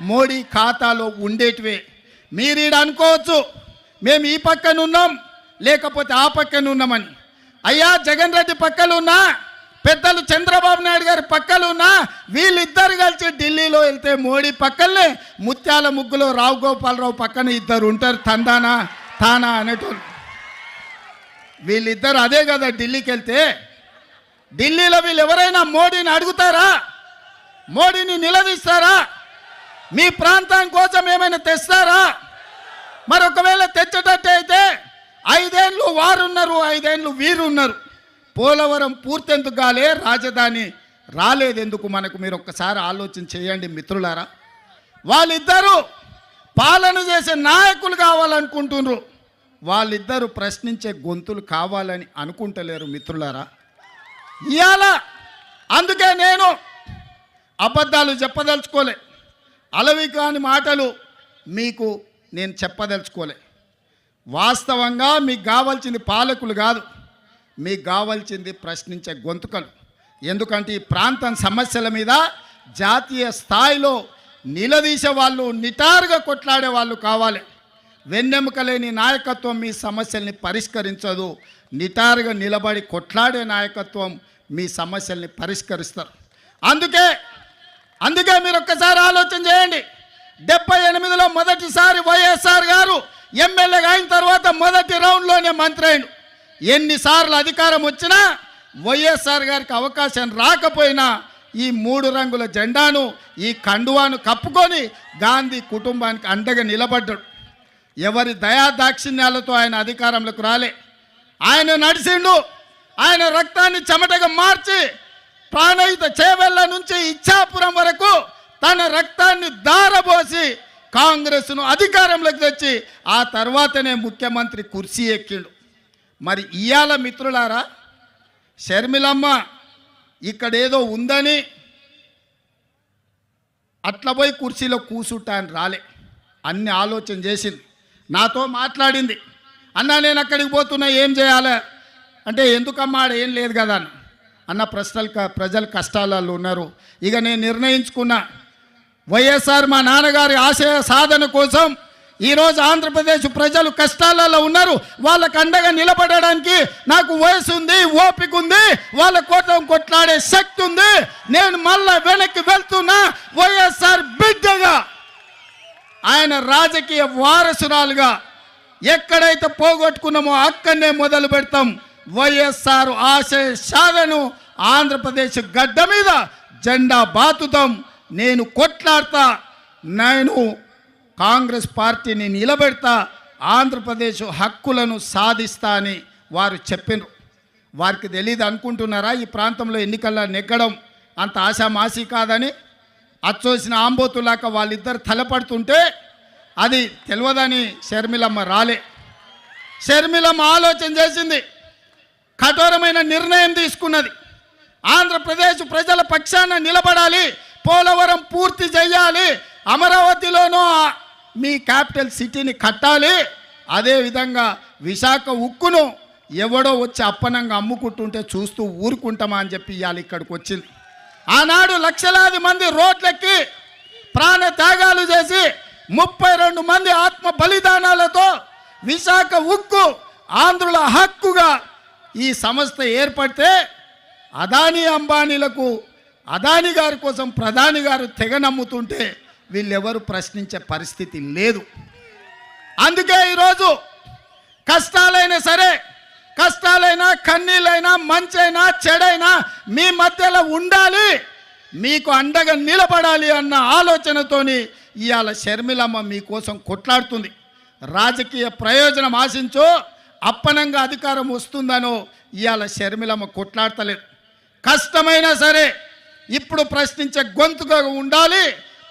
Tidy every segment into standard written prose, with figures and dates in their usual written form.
మోడీ ఖాతాలో ఉండేటివే. మీరు ఈడ అనుకోవచ్చు మేము ఈ పక్కన ఉన్నాం లేకపోతే ఆ పక్కన ఉన్నామని. అయ్యా జగన్ రెడ్డి పక్కన ఉన్నా, పెద్దలు చంద్రబాబు నాయుడు గారి పక్కన ఉన్నా, వీళ్ళిద్దరు కలిసి ఢిల్లీలో వెళ్తే మోడీ పక్కనే ముత్యాల ముగ్గులో రావు గోపాలరావు పక్కన ఇద్దరు ఉంటారు, తందానా తానా అనేటోళ్ళు. వీళ్ళిద్దరు అదే కదా ఢిల్లీకి వెళ్తే. ఢిల్లీలో వీళ్ళు ఎవరైనా మోడీని అడుగుతారా? మోడీని నిలదీస్తారా? మీ ప్రాంతం కోసం ఏమైనా తెస్తారా? మరి ఒకవేళ తెచ్చేటట్టు అయితే 5 ఏళ్ళు వారున్నారు, 5 ఏళ్ళు వీరున్నారు. పోలవరం పూర్తెందుకు కాలే, రాజధాని రాలేదెందుకు మనకు? మీరు ఒక్కసారి ఆలోచన చేయండి మిత్రులారా. వాళ్ళిద్దరూ పాలన చేసే నాయకులు కావాలనుకుంటున్నారు, వాళ్ళిద్దరూ ప్రశ్నించే గొంతులు కావాలని అనుకుంటలేరు మిత్రులారా. ఇవాళ అందుకే నేను అబద్ధాలు చెప్పదలుచుకోలే, అలవి కాని మాటలు మీకు నేను చెప్పదలుచుకోలే. వాస్తవంగా మీకు కావాల్సింది పాలకులు కాదు, మీకు కావాల్సింది ప్రశ్నించే గొంతుకలు. ఎందుకంటే ఈ ప్రాంతం సమస్యల మీద జాతీయ స్థాయిలో నిలదీసే వాళ్ళు, నిటారుగా కొట్లాడే వాళ్ళు కావాలి. వెన్నెముక లేని నాయకత్వం మీ సమస్యల్ని పరిష్కరించదు. నిటారుగా నిలబడి కొట్లాడే నాయకత్వం మీ సమస్యల్ని పరిష్కరిస్తారు. అందుకే మీరు ఒక్కసారి ఆలోచన చేయండి. 78లో మొదటిసారి వైఎస్ఆర్ గారు ఎమ్మెల్యేగా అయిన తర్వాత మొదటి రౌండ్లోనే మంత్రి అయిండు. ఎన్నిసార్లు అధికారం వచ్చినా వైఎస్ఆర్ గారికి అవకాశం రాకపోయినా ఈ 3 రంగుల జెండాను, ఈ కండువాను కప్పుకొని గాంధీ కుటుంబానికి అండగా నిలబడ్డాడు. ఎవరి దయాదాక్షిణ్యాలతో ఆయన అధికారంలోకి రాలే. ఆయన నడిచిండు. ఆయన రక్తాన్ని చెమటగా మార్చి ప్రాణహిత చేవెళ్ళ నుంచి ఇచ్చాపురం వరకు తన రక్తాన్ని దారబోసి కాంగ్రెస్ను అధికారంలోకి తెచ్చి ఆ తర్వాతనే ముఖ్యమంత్రి కుర్చీ ఎక్కిండు. మరి ఇయాల మిత్రులారా, షర్మిలమ్మ ఇక్కడేదో ఉందని అట్లా పోయి కుర్చీలో కూసుంటా అని రాలే. అన్ని ఆలోచన చేసింది, నాతో మాట్లాడింది. అన్నా నేను అక్కడికి పోతున్నా, ఏం చేయాలి అంటే, ఎందుకమ్మా ఆడ ఏం లేదు కదా అన్న. ప్రజలు కష్టాలలో ఉన్నారు. ఇక నేను నిర్ణయించుకున్నా, వైఎస్ఆర్ మా నాన్నగారి ఆశయ సాధన కోసం ఈరోజు ఆంధ్రప్రదేశ్ ప్రజలు కష్టాలలో ఉన్నారు. వాళ్ళకు అండగా నిలబడడానికి నాకు వయసు ఉంది, ఓపిక ఉంది, వాళ్ళ కోసం కొట్లాడే శక్తి ఉంది. నేను మళ్ళా వెనక్కి వెళ్తున్నా. వైఎస్ఆర్ బిడ్డగా, ఆయన రాజకీయ వారసురాలుగా ఎక్కడైతే పోగొట్టుకున్నామో అక్కడనే మొదలు పెడతాం. వైఎస్ఆర్ ఆశయ సాధను ఆంధ్రప్రదేశ్ గడ్డ మీద జెండా బాతుతాం. నేను కొట్లాడతా, నేను కాంగ్రెస్ పార్టీని నిలబెడతా, ఆంధ్రప్రదేశ్ హక్కులను సాధిస్తా అని వారు చెప్పినారు. వారికి తెలియదు అనుకుంటున్నారా ఈ ప్రాంతంలో ఎన్నికల్లో నెగ్గడం అంత ఆశామాసి కాదని? అచ్చోసిన ఆంబోతులాక వాళ్ళిద్దరు తలపడుతుంటే అది తెలియదని షర్మిలమ్మ రాలే. షర్మిలమ్మ ఆలోచన చేసింది, కఠోరమైన నిర్ణయం తీసుకున్నది. ఆంధ్రప్రదేశ్ ప్రజల పక్షాన నిలబడాలి, పోలవరం పూర్తి చేయాలి, అమరావతిలోనూ మీ క్యాపిటల్ సిటీని కట్టాలి, అదేవిధంగా విశాఖ ఉక్కును ఎవడో వచ్చి అప్పనంగా అమ్ముకుంటుంటే చూస్తూ ఊరుకుంటామా అని చెప్పి ఇవాళ ఇక్కడికి వచ్చింది. ఆనాడు లక్షలాది మంది రోడ్లెక్కి ప్రాణ త్యాగాలు చేసి 32 మంది ఆత్మ బలిదానాలతో విశాఖ ఉక్కు ఆంధ్రుల హక్కుగా ఈ సంస్థ ఏర్పడితే అదానీ అంబానీలకు, అదానీ గారి కోసం ప్రధాని గారు తెగ నమ్ముతుంటే వీళ్ళెవరు ప్రశ్నించే పరిస్థితి లేదు. అందుకే ఈరోజు కష్టాలైనా సరే, కష్టాలైనా కన్నీళ్ళైనా మంచైనా చెడైనా మీ మధ్యలో ఉండాలి, మీకు అండగా నిలబడాలి అన్న ఆలోచనతోని ఇవాళ షర్మిలమ్మ మీకోసం కొట్లాడుతుంది. రాజకీయ ప్రయోజనం ఆశించో, అప్పనంగా అధికారం వస్తుందనో ఇవాళ షర్మిలమ్మ కొట్లాడతలేదు. కష్టమైనా సరే ఇప్పుడు ప్రశ్నించే గొంతుగా ఉండాలి,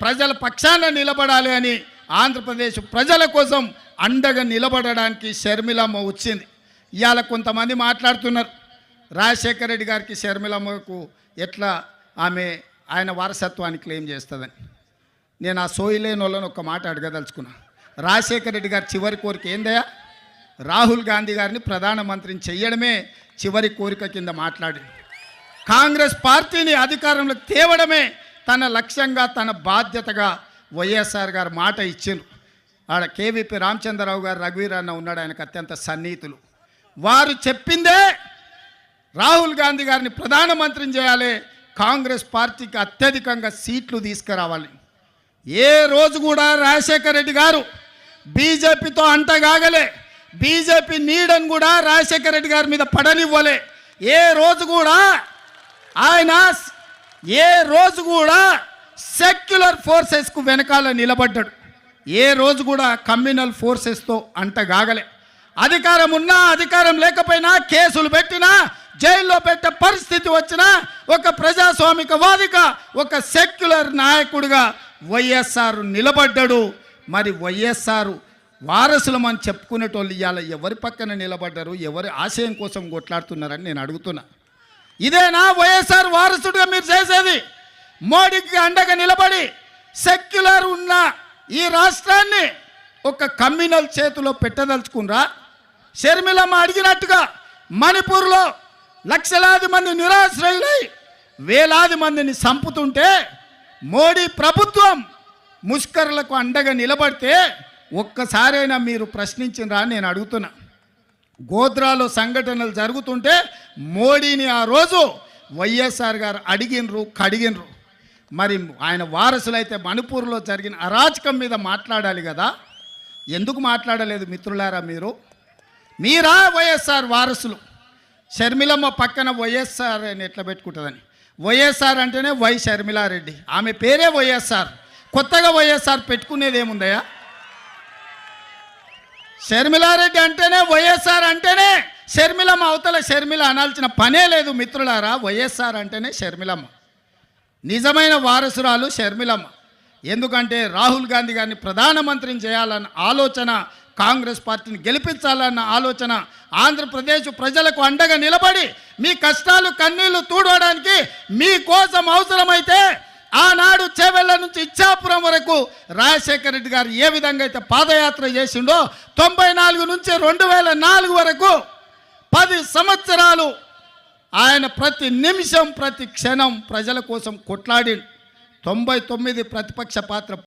ప్రజల పక్షాన నిలబడాలి అని ఆంధ్రప్రదేశ్ ప్రజల కోసం అండగా నిలబడడానికి షర్మిలమ్మ వచ్చింది. ఇవాళ కొంతమంది మాట్లాడుతున్నారు, రాజశేఖర రెడ్డి గారికి షర్మిలమ్మకు ఎట్లా ఆయన వారసత్వాన్ని క్లెయిమ్ చేస్తుందని. నేను ఆ సోయిలేని వాళ్ళని ఒక మాట అడగదలుచుకున్నా. రాజశేఖర రెడ్డి గారి చివరి కోరిక ఏందయ్యా? రాహుల్ గాంధీ గారిని ప్రధానమంత్రిని చెయ్యడమే చివరి కోరిక కింద మాట్లాడి, కాంగ్రెస్ పార్టీని అధికారంలోకి తేవడమే తన లక్ష్యంగా, తన బాధ్యతగా వైఎస్ఆర్ గారు మాట ఇచ్చిండ్రు. ఆడ కేవీపీ రామచంద్రరావు గారు, రఘువీర్ అన్న ఉన్నాడు, ఆయనకు అత్యంత సన్నిహితులు. వారు చెప్పిందే రాహుల్ గాంధీ గారిని ప్రధానమంత్రిని చేయాలి, కాంగ్రెస్ పార్టీకి అత్యధికంగా సీట్లు తీసుకురావాలి. ఏ రోజు కూడా రాజశేఖర రెడ్డి గారు బీజేపీతో అంటగాగలే, బీజేపీ నీడని కూడా రాజశేఖర రెడ్డి గారి మీద పడనివ్వలే. ఏ రోజు కూడా ఆయన సెక్యులర్ ఫోర్సెస్కు వెనకాల నిలబడ్డాడు. ఏ రోజు కూడా కమ్యూనల్ ఫోర్సెస్తో అంటగాగలే. అధికారం ఉన్నా అధికారం లేకపోయినా, కేసులు పెట్టినా, జైల్లో పెట్టే పరిస్థితి వచ్చినా, ఒక ప్రజాస్వామికవాదిగా, ఒక సెక్యులర్ నాయకుడిగా వైఎస్ఆర్ నిలబడ్డాడు. మరి వైఎస్ఆర్ వారసులమని చెప్పుకునేటోళ్ళు ఇవాళ ఎవరి పక్కన నిలబడ్డారు, ఎవరి ఆశయం కోసం కొట్లాడుతున్నారని నేను అడుగుతున్నా. ఇదేనా వైఎస్ఆర్ వారసుడిగా మీరు చేసేది? మోడీకి అండగా నిలబడి సెక్యులర్ ఉన్న ఈ రాష్ట్రాన్ని ఒక కమ్యూనల్ చేతిలో పెట్టదలుచుకున్నారా? షర్మిలమ్మ అడిగినట్టుగా మణిపూర్లో లక్షలాది మంది నిరాశ్రయులై వేలాది మందిని చంపుతుంటే మోడీ ప్రభుత్వం ముష్కరులకు అండగా నిలబడితే ఒక్కసారైనా మీరు ప్రశ్నించినరా నేను అడుగుతున్నా. గోద్రాలో సంఘటనలు జరుగుతుంటే మోడీని ఆ రోజు వైఎస్ఆర్ గారు అడిగినరు, కడిగినరు. మరి ఆయన వారసులైతే మణిపూర్లో జరిగిన అరాచకం మీద మాట్లాడాలి కదా, ఎందుకు మాట్లాడలేదు మిత్రులారా? మీరా వైఎస్ఆర్ వారసులు? షర్మిలమ్మ పక్కన వైఎస్ఆర్ అని ఎట్లా పెట్టుకుంటుందని, వైఎస్ఆర్ అంటేనే వై షర్మిలారెడ్డి, ఆమె పేరే వైఎస్ఆర్. కొత్తగా వైఎస్ఆర్ పెట్టుకునేది ఏముందయ్యా? షర్మిలారెడ్డి అంటేనే వైఎస్ఆర్ అంటేనే షర్మిలమ్మ, అవతల షర్మిల అనాల్సిన పనే లేదు మిత్రులారా. వైఎస్ఆర్ అంటేనే షర్మిలమ్మ, నిజమైన వారసురాలు షర్మిలమ్మ. ఎందుకంటే రాహుల్ గాంధీ గారిని ప్రధానమంత్రిని చేయాలన్న ఆలోచన, కాంగ్రెస్ పార్టీని గెలిపించాలన్న ఆలోచన, ఆంధ్రప్రదేశ్ ప్రజలకు అండగా నిలబడి మీ కష్టాలు కన్నీళ్లు తూడవడానికి మీకోసం అవసరమైతే ఆనాడు చేవెళ్ళ నుంచి ఇచ్చాపురం వరకు రాజశేఖర రెడ్డి గారు ఏ విధంగా అయితే పాదయాత్ర చేసిండో 94 నుంచి 2004 వరకు 10 సంవత్సరాలు ఆయన ప్రతి నిమిషం ప్రతి క్షణం ప్రజల కోసం కొట్లాడి 99 ప్రతిపక్ష పాత్ర